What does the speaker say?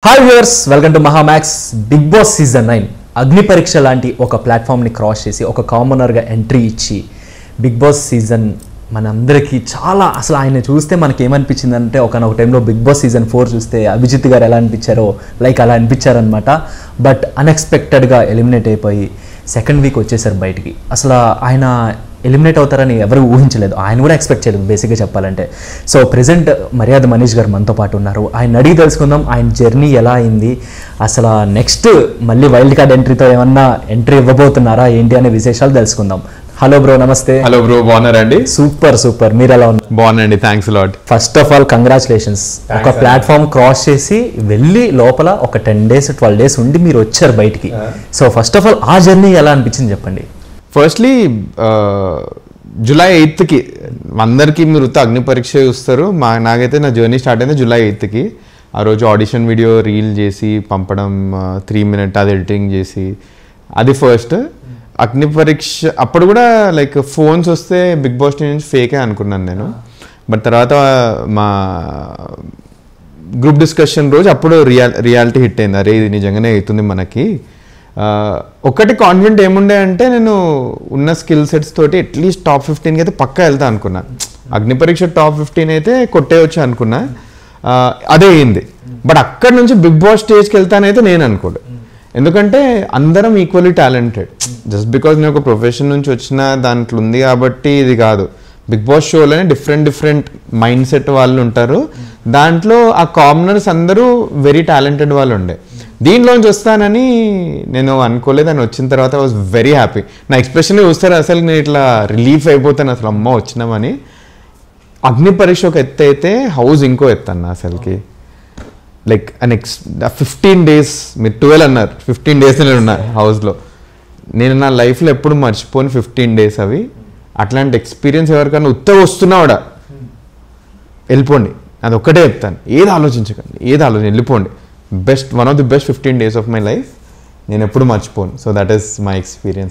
Hi viewers, welcome to Mahaa Max. Big boss season 9 Agni Pariksha లాంటి ఒక ప్లాట్ఫామ్ని క్రాస్ చేసి ఒక కామనర్గా ఎంట్రీ ఇచ్చి బిగ్ బాస్ సీజన్ మనందరికీ చాలా అసలు ఆయన చూస్తే మనకి ఏమనిపించిందంటే ఒకనొక టైంలో బిగ్ బాస్ సీజన్ 4 చూస్తే అభిజిత్ గారు ఎలా అనిపించారో లైక్ అలా అనిపించారనమాట. బట్ అన్ఎక్స్పెక్టెడ్గా ఎలిమినేట్ అయిపోయి సెకండ్ వీక్ వచ్చేసారు బయటికి. అసలు ఆయన ఎలిమినేట్ అవుతారని ఎవరు ఊహించలేదు, ఆయన కూడా ఎక్స్పెక్ట్ చేయలేదు బేసిక్గా చెప్పాలంటే. సో ప్రెజెంట్ మర్యాద మనీష్ గారు మనతో పాటు ఉన్నారు. ఆయన అడిగి తెలుసుకుందాం ఆయన జర్నీ ఎలా అయింది, అసలు నెక్స్ట్ మళ్ళీ వైల్డ్ కార్డ్ ఎంట్రీతో ఏమన్నా ఎంట్రీ ఇవ్వబోతున్నారా ఏంటి అనే విశేషాలు తెలుసుకుందాం. హలో బ్రో, నమస్తే. హలో బ్రో, బాగున్నారండి? సూపర్, మీరు ఎలా ఉన్నారు? బాగున్నాండి, thanks lot. First of all congratulations. ఒక ప్లాట్ఫామ్ క్రాస్ చేసి వెళ్ళి లోపల ఒక 10 days 12 days ఉండి మీరు వచ్చారు బయటికి. సో ఫస్ట్ ఆఫ్ ఆల్ ఆ జర్నీ ఎలా అనిపించింది చెప్పండి. ఫస్ట్లీ July 8th అందరికీ మీరు అగ్ని పరీక్ష చూస్తారు. నాకైతే నా జర్నీ స్టార్ట్ అయింది July 8th. ఆ రోజు ఆడిషన్ వీడియో రీల్ చేసి పంపడం, 3 minutes అది ఎడిటింగ్ చేసి, అది ఫస్ట్ అగ్ని పరీక్ష. అప్పుడు కూడా లైక్ ఫోన్స్ వస్తే బిగ్ బాస్ నుంచి ఫేకే అనుకున్నాను నేను. బట్ తర్వాత మా గ్రూప్ డిస్కషన్ రోజు అప్పుడు రియాలిటీ హిట్ అయింది. అరే ఇది నిజంగానే అవుతుంది మనకి. ఒకటి కాన్ఫిడెంట్ ఏముండే అంటే నేను ఉన్న స్కిల్ సెట్స్ తోటి అట్లీస్ట్ టాప్ 15 అయితే పక్కా వెళ్తా అనుకున్నా. అగ్ని పరీక్ష టాప్ 15 అయితే కొట్టేయచ్చు అనుకున్నా, అదే అయింది. బట్ అక్కడ నుంచి బిగ్ బాస్ స్టేజ్కి వెళ్తానైతే నేను అనుకోడు. ఎందుకంటే అందరం ఈక్వల్లీ టాలెంటెడ్. జస్ట్ బికాజ్ నేను ఒక ప్రొఫెషన్ నుంచి వచ్చిన దాంట్లో ఉంది కాబట్టి ఇది కాదు. బిగ్ బాస్ షోలోనే డిఫరెంట్ మైండ్ సెట్ వాళ్ళు ఉంటారు. దాంట్లో ఆ కామనర్స్ అందరూ వెరీ టాలెంటెడ్ వాళ్ళు ఉండే. దీంట్లోంచి వస్తానని నేను అనుకోలేదు. అని వచ్చిన తర్వాత ఐ వాజ్ వెరీ హ్యాపీ. నా ఎక్స్ప్రెషన్ చూస్తారు అసలు నేను ఇట్లా రిలీఫ్ అయిపోతాను, అసలు అమ్మ వచ్చినామని. అగ్ని పరీక్ష ఒక ఎత్తు అయితే హౌస్ ఇంకో ఎత్తు అన్న అసలుకి. లైక్ నెక్స్ట్ 15 days, మీరు 12 అన్నారు, 15 days నేను ఉన్నా హౌస్లో. నేను నా లైఫ్లో ఎప్పుడు మర్చిపోను 15 days అవి. అట్లాంటి ఎక్స్పీరియన్స్ ఎవరికన్నా ఉత్తగా వస్తున్నావాడా వెళ్ళిపోండి, అది ఒక్కటే చెప్తాను. ఏది ఆలోచించకండి, వెళ్ళిపోండి. One of the best 15 days of my life నేను ఎప్పుడు మర్చిపోను. So that is my experience.